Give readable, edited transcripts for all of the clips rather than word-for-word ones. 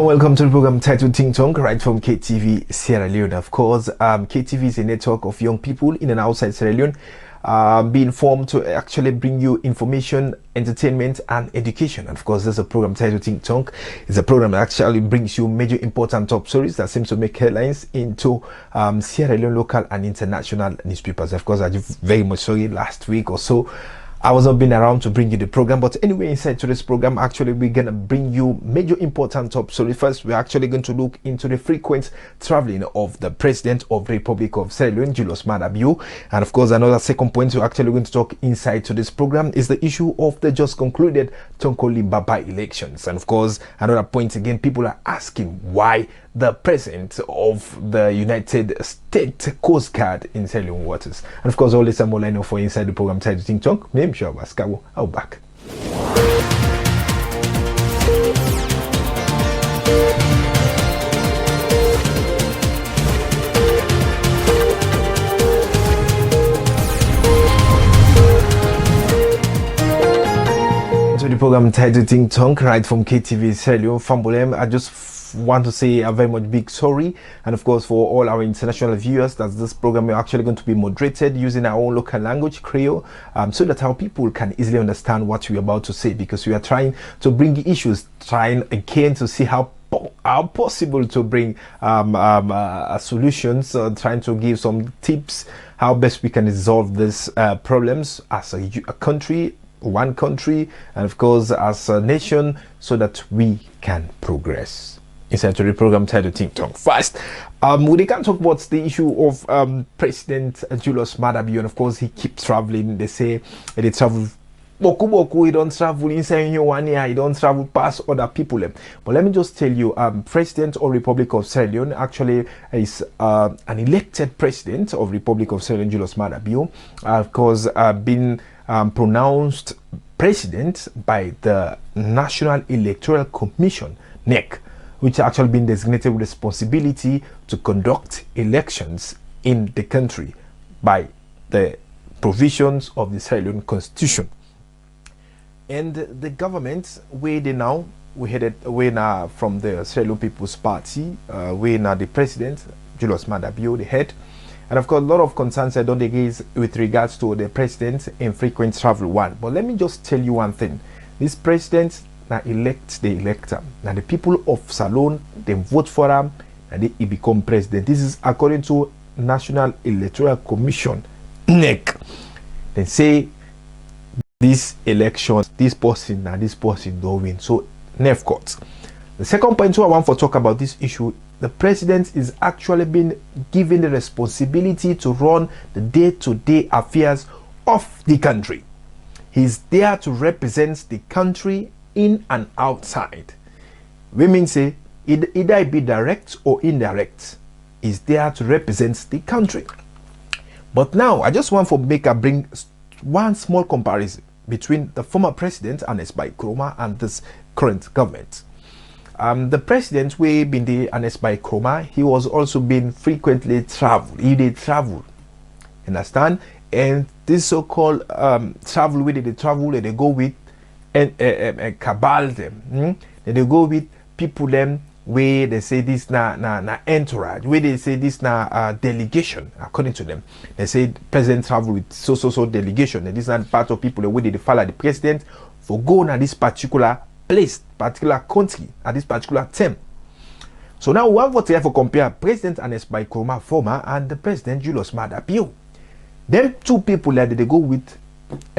Hello, welcome to the program titled Ting Tong, right from KTV Sierra Leone. Of course, KTV is a network of young people in and outside Sierra Leone, being formed to actually bring you information, entertainment, and education. And of course, there's a program titled Ting Tong. It's a program that actually brings you major important top stories that seems to make headlines into Sierra Leone local and international newspapers. Of course, I did very much sorry last week or so. I was not been around to bring you the program, but anyway, inside today's program, actually, we're gonna bring you major important top story. First, we're actually going to look into the frequent traveling of the President of the Republic of Sierra Leone, Julius Maada Bio. And of course, another second point we're actually going to talk inside to this program is the issue of the just concluded Tonko Limba by-elections. And of course, another point again, people are asking why the president of the United States Coast Guard in Sierra Leone Waters. And of course, all this and more line for inside the program titled Ting Tong. Name sure Baskawo. I'll back. To the program titled Ting Tong, right from KTV Sierra Leone Fambolem. I just want to say a very much big sorry, and of course for all our international viewers, that this program is actually going to be moderated using our own local language, Creole, so that our people can easily understand what we're about to say, because we are trying to bring issues, trying again to see how possible to bring solutions, trying to give some tips how best we can resolve these problems as a country, one country, and of course as a nation, so that we can progress. Inside to the program titled Ting Tong. First, we can talk about the issue of President Julius Maada Bio, and of course he keeps traveling. They say they travel boku, he don't travel inside here 1 year, he don't travel past other people. But let me just tell you, President of Republic of Sierra Leone actually is an elected president of Republic of Sierra Leone, Julius Maada Bio, of course been pronounced president by the National Electoral Commission, NEC, which actually been designated with responsibility to conduct elections in the country by the provisions of the Sierra Leone Constitution. And the government, we now from the Sierra Leone People's Party, we now the president, Julius Maada Bio, the head. And of course, a lot of concerns are done against with regards to the president in frequent travel one. But let me just tell you one thing. This president now elect the elector. Now the people of Salone, they vote for him and he become president. This is according to National Electoral Commission, NEC. They say this election, this person don't win. So NEF court. The second point I want to talk about this issue, the president is actually being given the responsibility to run the day-to-day affairs of the country. He's there to represent the country in and outside. Women say either it be direct or indirect, is there to represent the country. But now I just want to bring one small comparison between the former president Ernest Bai Koroma and this current government. The president we been the Ernest Bai Koroma, he was also been frequently travel. He did travel, understand? And this so-called travel, where they travel, they go with and cabal them. They go with people them where they say this na entourage, where they say this na delegation. According to them, they say president travel with so delegation, and this is part of people where they follow the president for go na this particular place, particular country at this particular time. So now one what for compare President Ernest Bai Koroma former and the President Julius Maada Bio. Them two people that they go with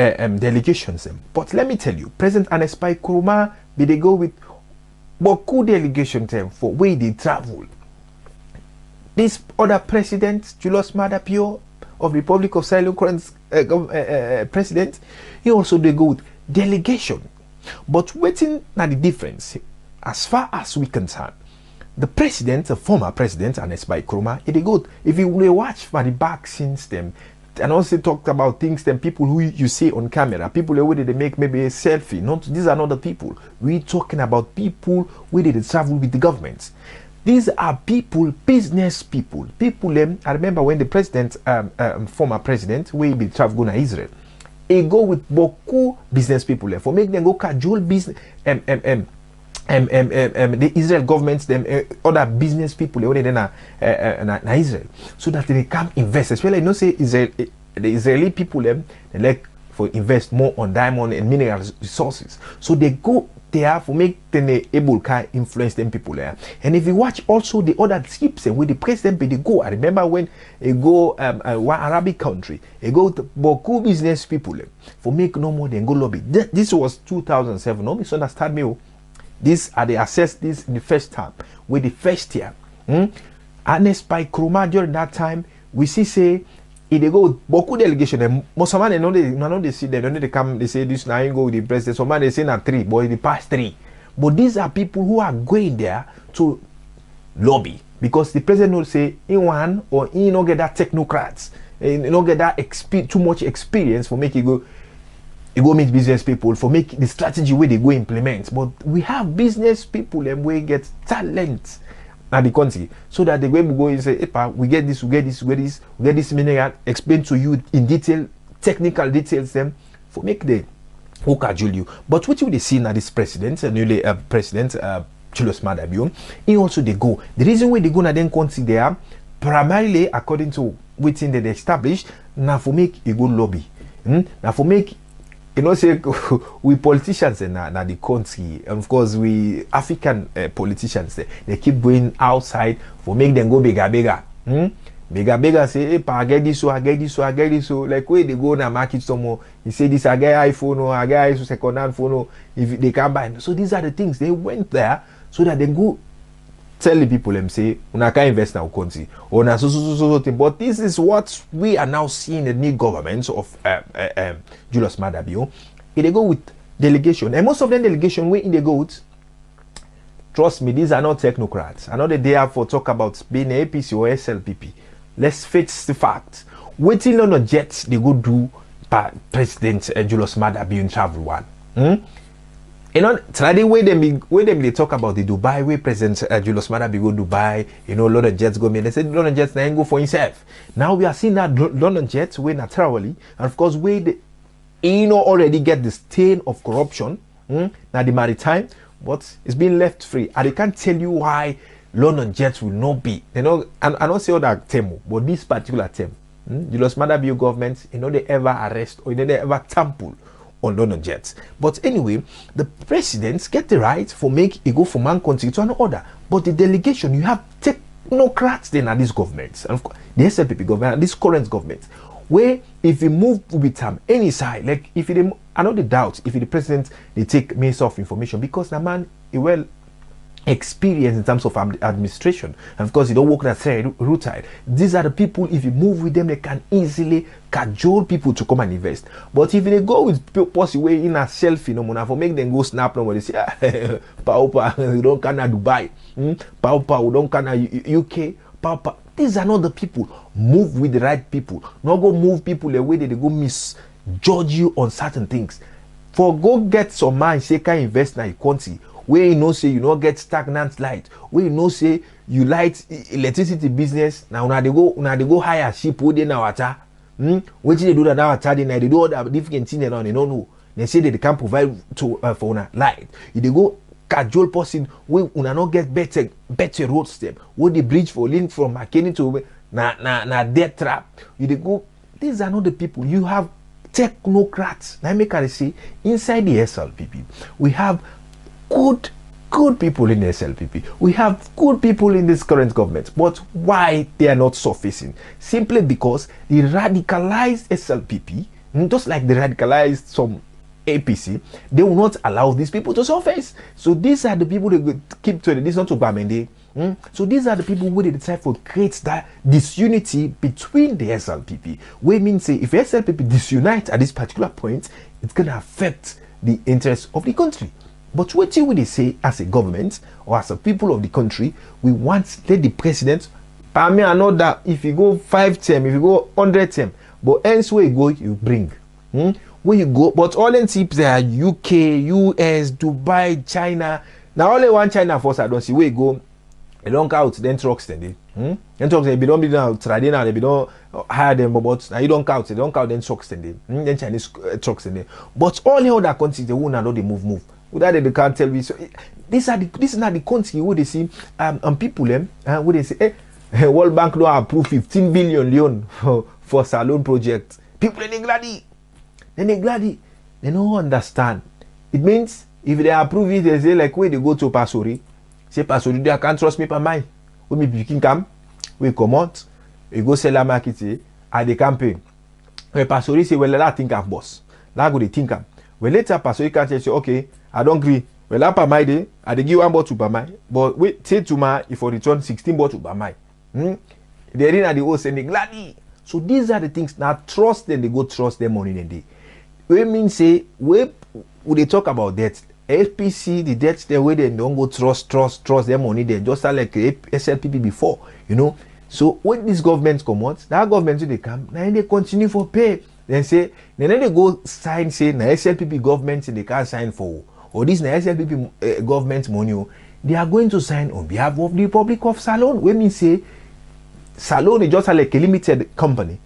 delegations. But let me tell you, President Ernest Bai Koroma, they go with boku delegation time for where they travel. This other president, Julius Maada Bio of Republic of Sierra Leone, president, he also they go with delegation. But waiting now the difference, as far as we concern, the president, the former president, Ernest Bai Koroma, they go, if you will watch for the back since them, and also talked about things then people who you see on camera, people who they make maybe a selfie. Not these are not the people. We're talking about people who did travel with the government. These are people, business people. I remember when the president, former president, we be travel to Israel. He go with beaucoup business people for make them go cajole business the Israel government, them other business people, they only then Israel, so that they can invest. Especially, you know, say Israel, the Israeli people, them they like for invest more on diamond and mineral resources. So they go there for make them able can influence them people there. And if you watch also the other trips and with the president, they go. I remember when they go one Arabic country, they go to Boku business people for make no more than go lobby. This was 2007. No misunderstand me. This are they assess this in the first time with the first year. And by Kruma during that time, we see say if they go Boku delegation, and most of them they see them, they come, they say this now you go with the president. Some they say not 3, but the past 3. But these are people who are going there to lobby because the president will say in one or he not get that technocrats, he not get that too much experience for make it go. You go meet business people for make the strategy where they go implement. But we have business people and we get talent at the country so that the way we go and say, Epa, we get this, we get this, we get this, we get this mineral, explain to you in detail, technical details them for make the who cajole you. But what you will see now this president, newly president Julius Maada Bio, he also they go. The reason why they go now then country there primarily according to within they established now for make a good lobby. Now for make you know, say we politicians in the country, and of course we African politicians, they keep going outside for make them go bigger. Bigger say, hey, I get this, so I get this, so I get this, so like where they go now market some more. You say this, I get iPhone, or I get second hand phone, or if they can buy. So these are the things they went there so that they go tell the people them say, "Una can invest in our country." Or na so thing. But this is what we are now seeing the new governments of Julius Maada Bio. They go with delegation, and most of them delegation where in they go with. Trust me, these are not technocrats. I know that they are for talk about being APC or SLPP. Let's face the fact. Waiting on the jets they go do by President Julius Maada Bio in travel one. You know, today where they talk about the Dubai, where President Julius Maada Bio go Dubai, you know, a lot of jets go. They said London jets now go for himself. Now we are seeing that London jets where naturally, and of course, where they, you know, already get the stain of corruption. Now the maritime, but it's been left free. And they can't tell you why London jets will not be. You know, I don't say all that term, but this particular term, Julius Maada Bio government, you know, they ever arrest or they ever tamper on London jets. But anyway, the presidents get the right for make it go from one country to another. But the delegation, you have technocrats then at this government, and of course, the SLPP government, and this current government, where if you move with any side, like if it, I know the doubt if the president they take Minister of Information because the man is well experienced in terms of administration, and of course you don't work that route side. These are the people, if you move with them, they can easily cajole people to come and invest. But if they go with possibly in a selfie, no for make them go snap, nobody say Paupa, we don't can Dubai, Paupa, we don't can UK, Paupa. These are not the people. Move with the right people. Not go move people the way they go misjudge you on certain things. For go get some man say can invest in your country where you know say you not get stagnant light, where you know say you light electricity business. Now they go hire ship where they now water. What they do that now water they do all the different things they don't know. They say that they can provide to for una light. If they go cajole person we una not get better road step. Where the bridge for link from Makeni to na death trap. You they go. These are not the people. You have technocrats. Now make I say inside the SLPP we have good people in the SLPP. We have good people in this current government. But why they are not surfacing? Simply because the radicalized SLPP, just like the radicalized some APC, they will not allow these people to surface. So these are the people that keep to this not to Bamende. So these are the people who they decide to create that disunity between the SLPP. Where means say if SLPP disunite at this particular point, it's gonna affect the interests of the country. But what will they say as a government or as a people of the country? We want let the president. I mean, I know that if you go 5 term, if you go 100 term, but elsewhere you go, you bring. Where you go, but all the tips are UK, US, Dubai, China. Now only one China first I don't see where you go. They don't count then trucks then. Then trucks they don't be now traditional, they don't hire them, but now you don't count, they don't count then trucks then. Then Chinese trucks then. But all the other countries they won't know they move. Without they can't tell me. So This is not the country where they see people them where they say World Bank don't approve 15 billion loan for salon project. People they glad they don't understand. It means if they approve it, they say like where they go to Pasori. Say Pasori, they can't trust me per mind. When me picking come, we come out, we go sell a market at the campaign. When Pasori say, well, I think I'm boss. Now go they think I'm. Well, later Pasori can't say, okay, I don't agree. Well, I my day, I give 1 bottle per my. But wait, say to my if I return 16 bottle per my. They in at the whole saying gladly. So these are the things. Now trust them, they go trust them money in day. We mean say we they talk about debt. SPC, the debts the way they don't go trust their money there, just like SLPP before, you know. So when these governments come out, that government they come, now they continue for pay. Then they go sign say na SLPP government they can't sign for, or this na SLPP government money, they are going to sign on behalf of the Republic of Salon. We mean say Salon is just like a limited company.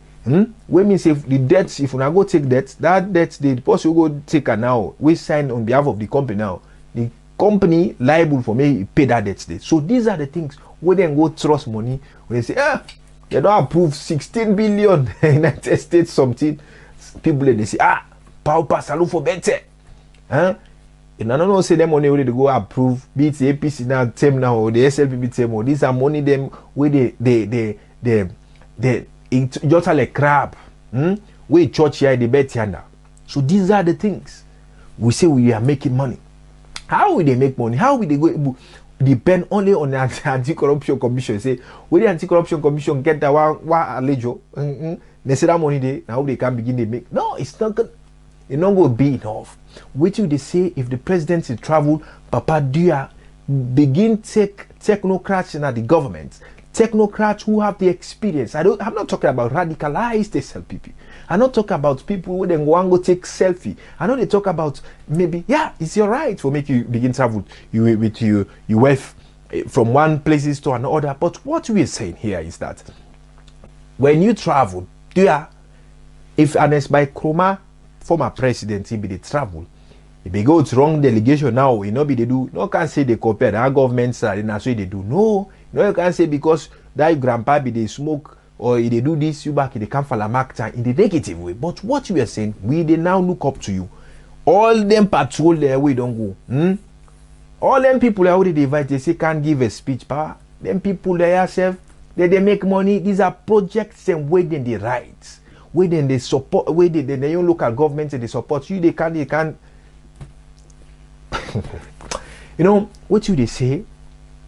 We mean say the debts, if you now go take debts, that debts the person go take now, we sign on behalf of the company now. The company liable for me pay that debts. So these are the things where then go trust money. When they say, they don't approve 16 billion United States something. People they say, power salon for better. And I don't know say them money where they go approve, be it the APC now team now or the SLPP team or these are money them where they it's just like crab. We church here the bet here. So these are the things we say we are making money. How will they make money? How will they go depend only on the anti-corruption commission? Say when the anti-corruption commission get that one allejo, they say that money they now they can begin to make. No, it's not good. It's not going to be enough. Wait till they say if the president is travel, Papa Dia begin take technocrats in the government. Technocrats who have the experience. I'm not talking about radicalized SLPP. I'm not talking about people who then go take selfie. I know they talk about maybe, it's your right for make you begin travel with your wife from one places to another. But what we are saying here is that when you travel, if Ernest by Kroma, former president, he be the travel. If they go to wrong delegation now, you know, they do. No can say they compare our governments and that's what they do. No, you can't say because that grandpa be they smoke or they do this, you back they come for la market in the negative way. But what you are saying, we they now look up to you. All them patrol their way don't go. All them people that already divide, they say can't give a speech power. Them people they yourself, they make money. These are projects and where then they rights. Where then they support, where they don't look at governments and they support you, they can't. You know what they say?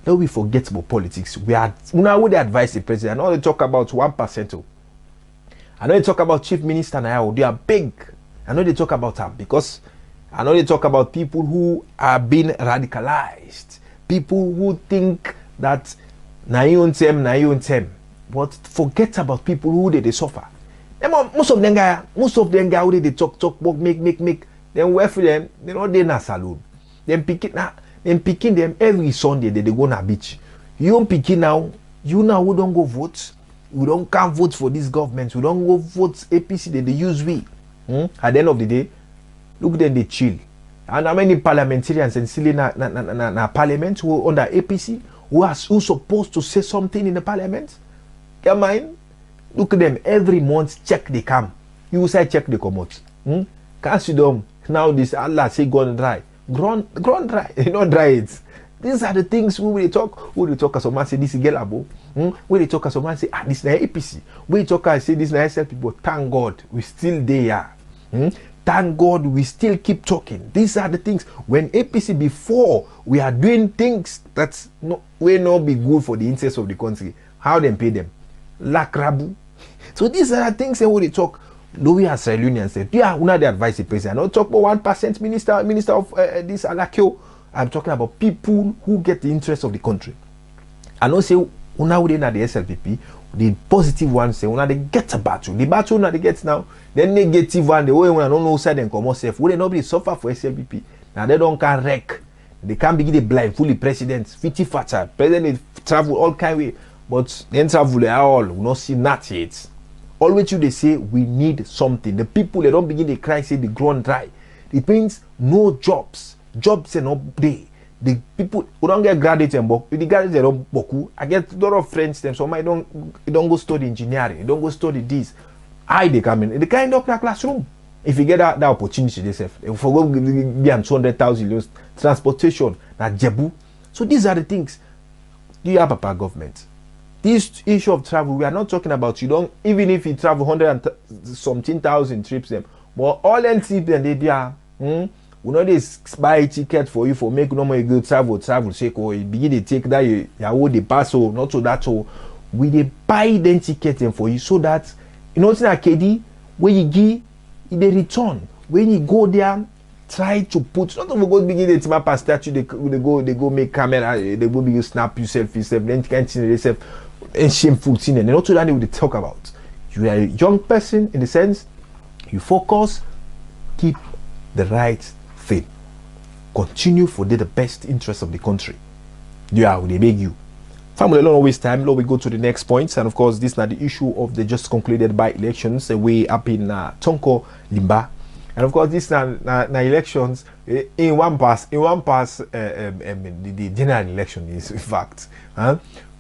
That we forget about politics. We now would advise the president. I know they talk about 1%. I know they talk about chief minister now. They are big. I know they talk about them because I know they talk about people who are being radicalized. People who think that na you own them. But forget about people who they suffer. Most of them guy who they talk, make. Then where for them, they know they na saloon. Then picking them every Sunday they go na beach. You don't pick it now. You now we don't go vote. We can't vote for these governments. We don't go vote APC. They use we. At the end of the day, look then they chill. And how many parliamentarians and still na parliament who under APC who supposed to say something in the parliament? Come on. Look at them every month. Check the cam. You say check the commot. Can't see them now. This Allah say GRUN dry. GRUN dry. You know dry it. These are the things we will talk. We will talk as someone say this is Gelabo. We will talk as someone say this is APC. We talk as say this is SL people. Thank God we still there. Thank God we still keep talking. These are the things when APC before we are doing things that will not be good for the interest of the country. How them pay them? Lakrabu. So these are the things that we talk. Do we as Sierra Leoneans say, we not the advice the president. I don't talk about 1% minister of this Alakio. I'm talking about people who get the interest of the country. I don't say una we na the SLPP, the positive one say una they get a battle. The battle una they get now. The negative one, the way when I don't know side and come ourselves. Will they nobody suffer for SLPP? Now they don't can wreck. They can't begin the blind fully president, 50 fatter. President travel all kind way, but then travel at all. We not see that yet. Always they say we need something. The people they don't begin to cry say the GRUN dry. It means no jobs. Jobs are not there. the people who don't get graduate and the graduate they don't boku. I get a lot of friends them. Some I don't go study engineering, don't go study this. They come in. They can't up that classroom. If you get that opportunity, they say, if you go be on 200,000 transportation, na jebu. So these are the things. Do you have a government? This issue of travel, we are not talking about you don't even if you travel 100,something thousand trips them, but all them trips then they are. We know they buy ticket for you for make no more good travel. Say you begin to take that you the pass so not so that so we they buy them ticket them for you so that you know it's like KD when you give they return when you go there try to put not only go begin the map and statue they go make camera they go begin snap yourself then can't see yourself and shameful thing and not to that they will talk about. You are a young person in the sense you focus, keep the right thing, continue for the best interest of the country. Yeah, they beg you. Family, don't waste time. Now we go to the next points, and of course, this is now the issue of the just concluded by elections way up in Tonko Limba, and of course, this now elections in one pass. The general election is in fact,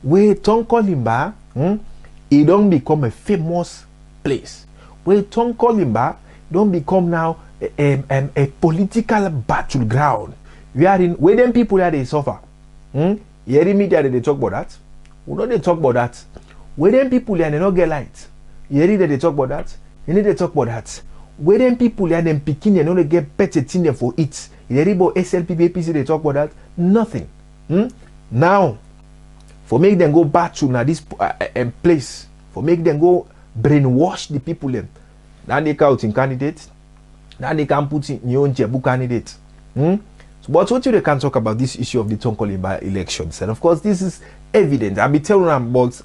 where Tonko Limba, it don't become a famous place. Where Tonko Limba don't become now a political battleground. We are in where them people that they suffer. You hear media they talk about that. We know they talk about that. Where them people they not get light. You hear that they talk about that. You need to talk about that. Where them people they them picking they don't get better thing there for it. You hear about SLP APC they talk about that. Nothing. Now, for make them go back to now this place, for make them go brainwash the people them. Now they count in candidates. Now they can put in your own Jebu candidate. But what you can talk about this issue of the Tonko Limba elections, and of course this is evident. I'll be telling them about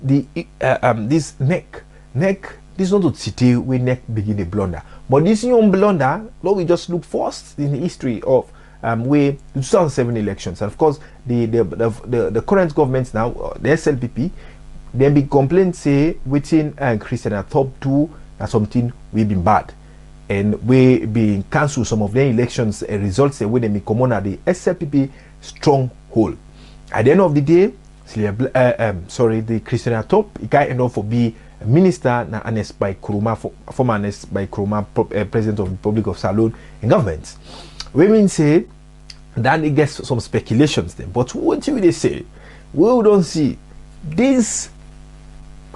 this NEC. This is not to city where NEC begin a blunder, but this young blunder. Lord, we just look first in the history of where the 2007 elections, and of course the current government now, the SLPP, then big complaints say within Christian top two that something we've been bad. And we being cancelled some of the elections results when they come on at the SLPP stronghold. At the end of the day, the Christian top he can end up for be a minister na Anes by Kuruma former Anes by Kuruma president of the Republic of Sierra Leone in government. Women say that they get some speculations then, but what do they say? We don't see this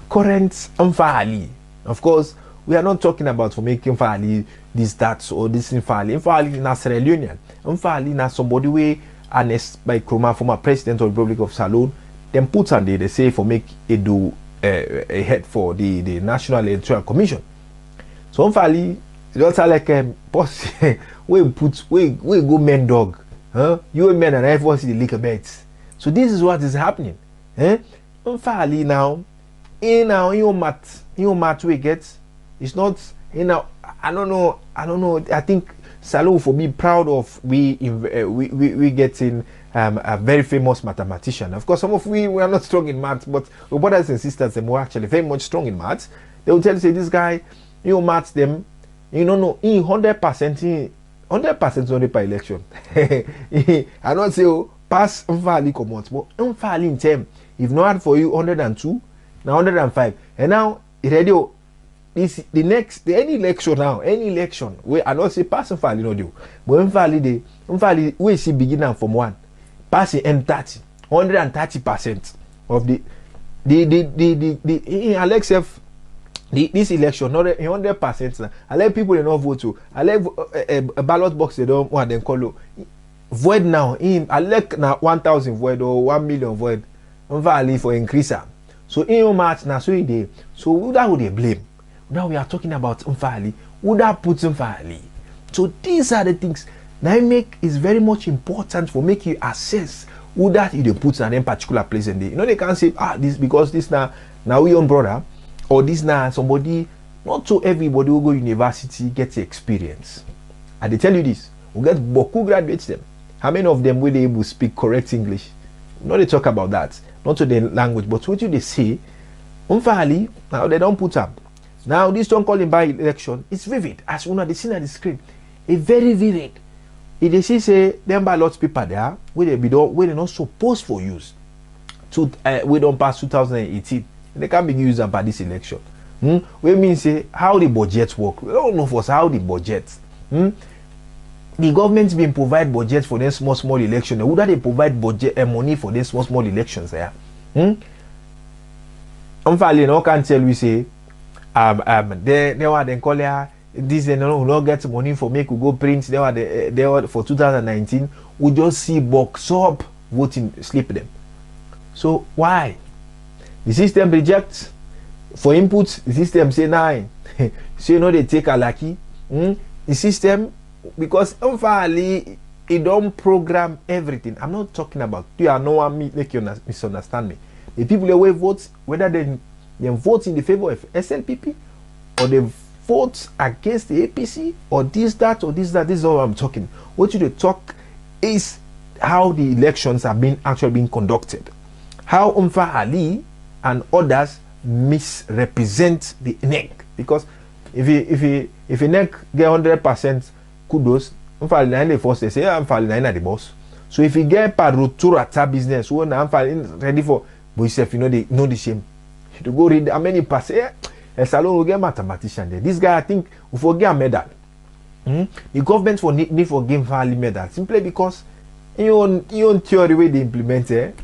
current Mfali. Of course, we are not talking about for making Mfali this, that, or this Mfali. Mfali is not Sierra Leonean. Mfali is somebody way Anes by Kuruma former president of the Republic of Sierra Leone. Then put on they say for make it do a head for the National Electoral Commission. So Mfali just like boss we go men dog. You men and I force the liquor bets. So this is what is happening. Mfali now in your mat we get. It's not, I don't know. I think Salo for be proud of we getting a very famous mathematician. Of course, some of we are not strong in maths, but our brothers and sisters them were actually very much strong in maths. They will tell you, say this guy, maths them, in 100%, 100% only per election. I don't say pass Mfali come out, but Mfali in term, if not hard for you 102, now 105, and now radio. This any election where I don't say pass Mfali do, but Mfali we see beginning from 1 passing M30 130% of the Alexef this election not 100% now. I let people not vote to. I let a ballot box they don't want them call void now. I let now 1,000 void or 1 million void Mfali for increase. So in your match now so they so that would they blame. Now we are talking about Mfali. Would that put Mfali? So these are the things that make is very much important for make you assess who that you put in a particular place in there. They can't say this because this now we own brother or this now somebody. Not so everybody who go university gets experience. And they tell you this, we get Boku graduates them. How many of them will they able to speak correct English? They talk about that, not to the language, but what they say, Mfali now they don't put up. Now this Tonko Limba election is vivid as one of the seen on the screen. A very vivid. If they say them ballot paper there, where they not supposed for use, we don't pass 2018. They can't be used by this election. We mean say how the budget work. We don't know for how the budget. The government's been provide budget for them small elections. Would they provide budget money for them small elections there? Unfairly, no can tell we say they were then call this they no not get money for make we go print. They were for 2019. We just see box up voting slip them. So why? The system rejects for inputs. The system say 9. So they take a lucky. The system, because unfairly it don't program everything. I'm not talking about you are no one make you misunderstand me. The people that will vote, whether they vote in the favor of SLPP or they vote against the APC or this that, this is all I'm talking. What you talk is how the elections are actually being conducted. How Ali and others misrepresent the NEC. Because if a NEC get 100% kudos, they first they say I'm falling at the boss. So if you get paruturata business, when I'm ready for, but yourself, they know the shame. To go read how many pass a salon will get mathematician there. This guy, I think, will forget a medal. The government will need for game value medal simply because in own theory way they implement it.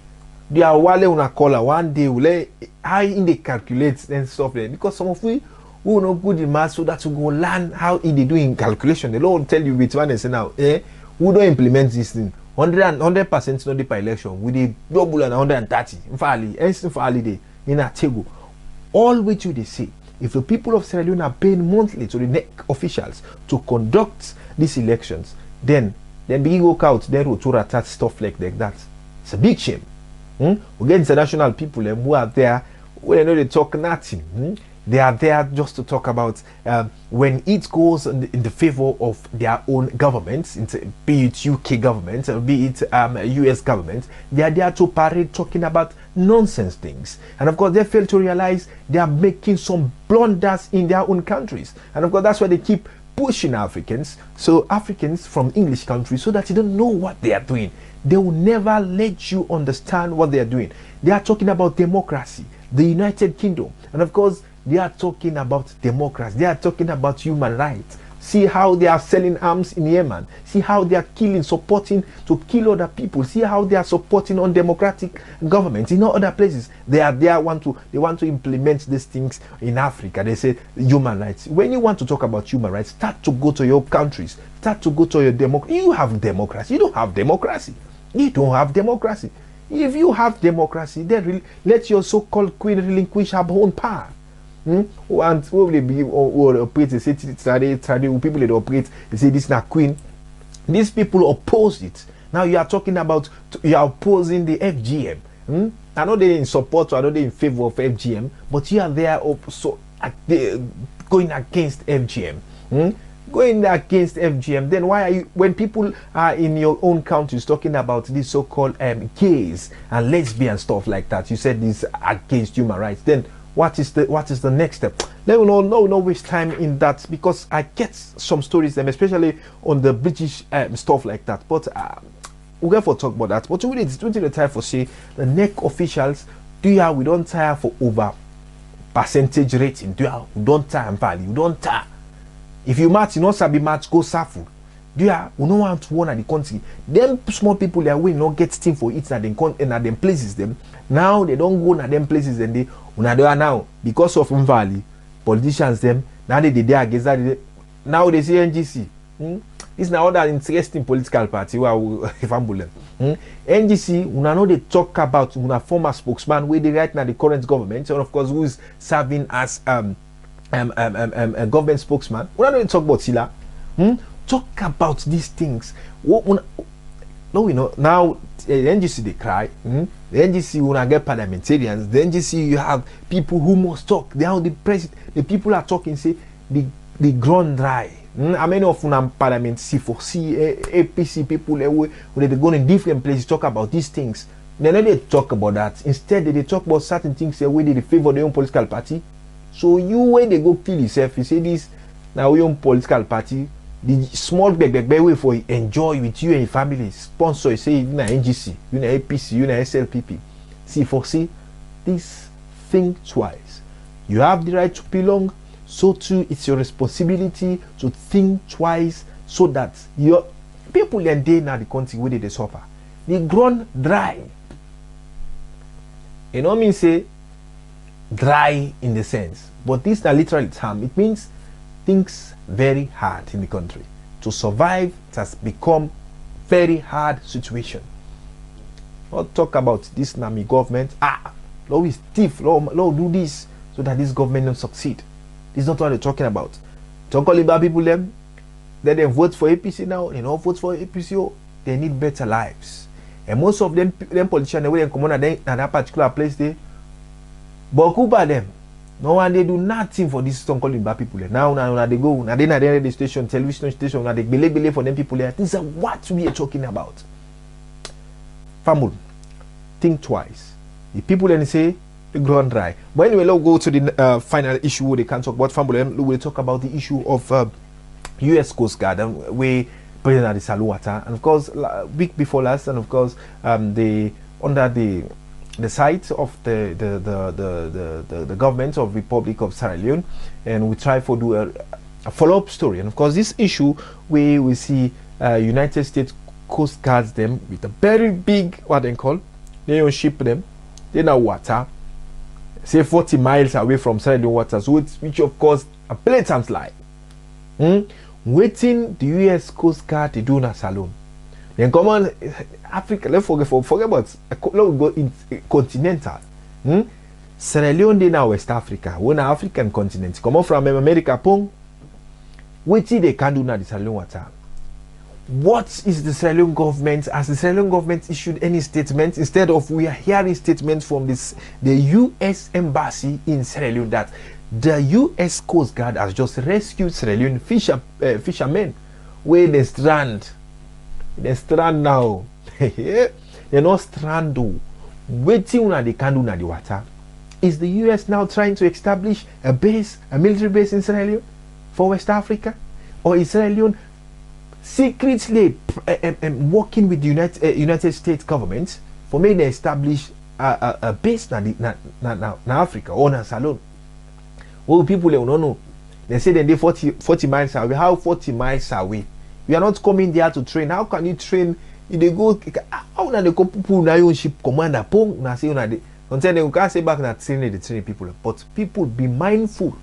They are wale una color one day will how in they calculate and stuff there. Because some of we who know good in math, so that we go learn how they do in calculation. They don't tell you which one they say now. Who don't implement this thing? 100% not the per election with the double and 130. In fact, in a table. All which you they say, if the people of Sierra Leone are paying monthly to the NEC officials to conduct these elections, then begin go out then to attack stuff like that. It's a big shame. We get international people who are there, who know they talk nothing. They are there just to talk about when it goes in the favor of their own governments, be it UK government, be it US government. They are there to parade talking about nonsense things. And of course, they fail to realize they are making some blunders in their own countries. And of course, that's why they keep pushing Africans, so Africans from English countries, so that you don't know what they are doing. They will never let you understand what they are doing. They are talking about democracy, the United Kingdom, and of course, they are talking about democracy. They are talking about human rights. See how they are selling arms in Yemen. See how they are killing, supporting to kill other people. See how they are supporting undemocratic governments in other places. They want to implement these things in Africa. They say human rights. When you want to talk about human rights, start to go to your countries. Start to go to your democracy. You have democracy. You don't have democracy. You don't have democracy. If you have democracy, then let your so-called queen relinquish her own power. And probably be or operate the city people that operate, they say this is not queen. These people oppose it. Now you are talking about you are opposing the FGM. I know they're in support, I know they're in favor of FGM, but you are there also going against FGM. Going against FGM, then why are you, when people are in your own countries talking about this so-called gays and lesbian stuff like that, you said this against human rights, then what is the next step? Let me no waste time in that, because I get some stories, especially on the British stuff like that. But we'll get for talk about that. But we need to time for say the NEC officials we don't tire for over percentage rating. We don't tire and value. We don't tire. If you match, you know sabi match go safu. We don't want to one at the country. Them small people they will not get steam for it at them places them. Now they don't go to them places and they now because of Mvali politicians them now they against that. Now they say NGC. This now other interesting political party if I'm bullying. NGC know they talk about former spokesman where they right now the current government, and of course who is serving as a government spokesman. We don't talk about Sila. Talk about these things. No, we know now. The NGC they cry. The NGC will get parliamentarians. The NGC you have people who must talk. Now the president, the people are talking. Say the GRUN dry. I mean of parliament C4C, APC people they go in different places talk about these things. They know they talk about that. Instead they talk about certain things where they favor their own political party. So you when they go kill yourself, you say this now your own political party The small beg way for enjoy with you and your family. Sponsor, you say you na NGC, you na APC, you na SLPP. See, this, think twice. You have the right to belong, so too it's your responsibility to think twice so that your people and they now the country where they suffer. They grown dry. You know what I mean? Say dry in the sense, but this is a literal term. It means things very hard in the country. To survive, it has become very hard situation. Not talk about this NAMI government. Lord is thief, Lord do this so that this government don't succeed. This is not what they're talking about. Tonko Limba people them, let them vote for APC now, they don't vote for APC, they need better lives. And most of them politicians, the way they come on at that particular place there, but who by them? No one they do nothing for this Tonko Limba people. Now they go, now they the station, television station, now they believe for them people there. This is what we are talking about. Family, think twice. The people then say the ground dry. But anyway, let's go to the final issue where they can talk about family. We'll talk about the issue of U.S. Coast Guard where President Sierra Leone, and of course, week before last, and of course, they under the site of the government of Republic of Sierra Leone, and we try to do a follow-up story. And of course, this issue where we see United States Coast Guards them with a very big, what they call, they don't ship them, they know water, say 40 miles away from Sierra Leone Waters, which of course a blatant lie. Waiting the U.S. Coast Guard to do na salon. Then come on, Africa, let's forget about, let's go in continental. Sierra Leone they now West Africa, we're na African continent. Come on from America, pong. Waiting they can do na the Sierra Leone water. What is the Sierra Leone government? Has the Sierra Leone government issued any statement? Instead of we are hearing statements from the U.S. Embassy in Sierra Leone that the U.S. Coast Guard has just rescued Sierra Leone fishermen where they strand. They strand now. They're not strand though. Waiting on they can do na the water. Is the U.S. now trying to establish a base, a military base in Sierra Leone for West Africa? Or is Sierra Leone secretly working with the United States government for me to establish a base na Africa or na Salon? Well, people they don't know. They say they 40 miles away. How 40 miles away? You are not coming there to train. How can you train? If they go, how na they go people na your ship commander pong na say na they. Until they can't say back na training people. But people be mindful.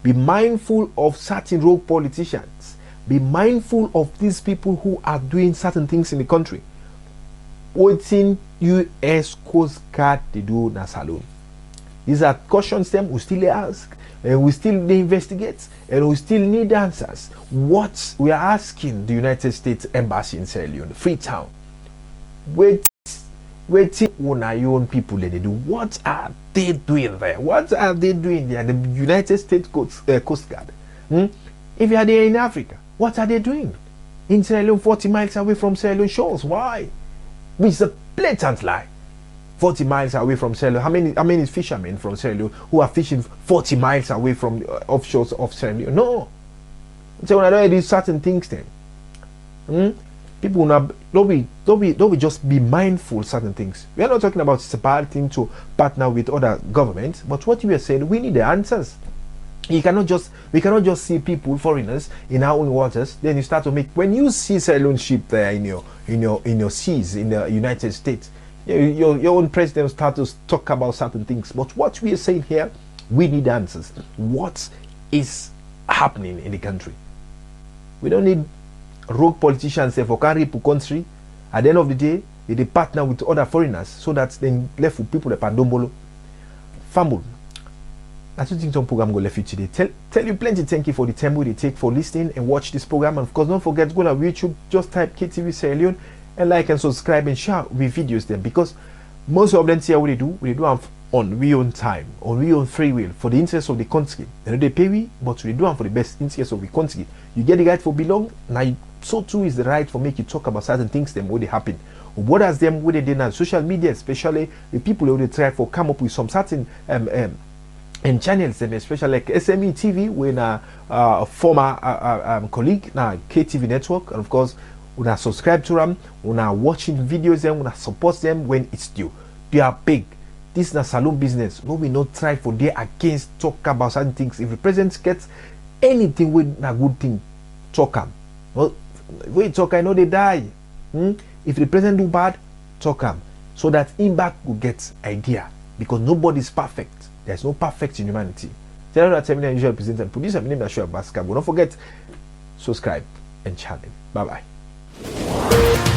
Be mindful of certain rogue politicians. Be mindful of these people who are doing certain things in the country. Waiting U.S. Coast Guard to do na salon. These are questions them we still ask, and we still investigate, and we still need answers. What we are asking the United States Embassy in Sierra Leone, Freetown, waiting on our own people they do. What are they doing there? What are they doing there? The United States Coast Guard. If you are there in Africa, what are they doing? In Sierra Leone, 40 miles away from Sierra Leone shores. Why? Which is a blatant lie. 40 miles away from Sierra Leone. How many fishermen from Sierra Leone who are fishing 40 miles away from the offshores of Sierra Leone? No. So when I don't do certain things then, people don't just be mindful of certain things. We are not talking about it's a bad thing to partner with other governments, but what we are saying, we need the answers. We cannot just see people, foreigners in our own waters. Then you start to make, when you see Sierra Leone ship there in your seas in the United States, your own president start to talk about certain things. But what we are saying here, we need answers. What is happening in the country? We don't need rogue politicians for carry per country. At the end of the day, they partner with other foreigners so that they left with people like Pandombolo. Famble. I don't think some program go left you today. Tell you plenty. Thank you for the time we take for listening and watch this program. And of course, don't forget go on YouTube. Just type KTV Sierra Leone and like and subscribe and share with videos them, because most of them here what they do them on we own time, on we own free will, for the interest of the country. They know they pay we, but we do them for the best interest of the country. You get the right for belong. Now so too is the right for make you talk about certain things them what they happen. What has them what they did on social media, especially the people who they try for come up with some certain and channels them, especially like SME TV when a former colleague na KTV network, and of course una subscribe to them, una watching videos them, una support them when it's due. They are big. This na salon business. No, we not try for they against talk about certain things. If the president gets anything with a good thing, talk am. Well, when talk, I know they die. If the president do bad, talk am, so that him back will get idea, because nobody is perfect. There's no perfect in humanity. Sierra Leone Terminal usual presenter and producer. My name is Ashua Baska. Don't forget, subscribe and channel. Bye bye.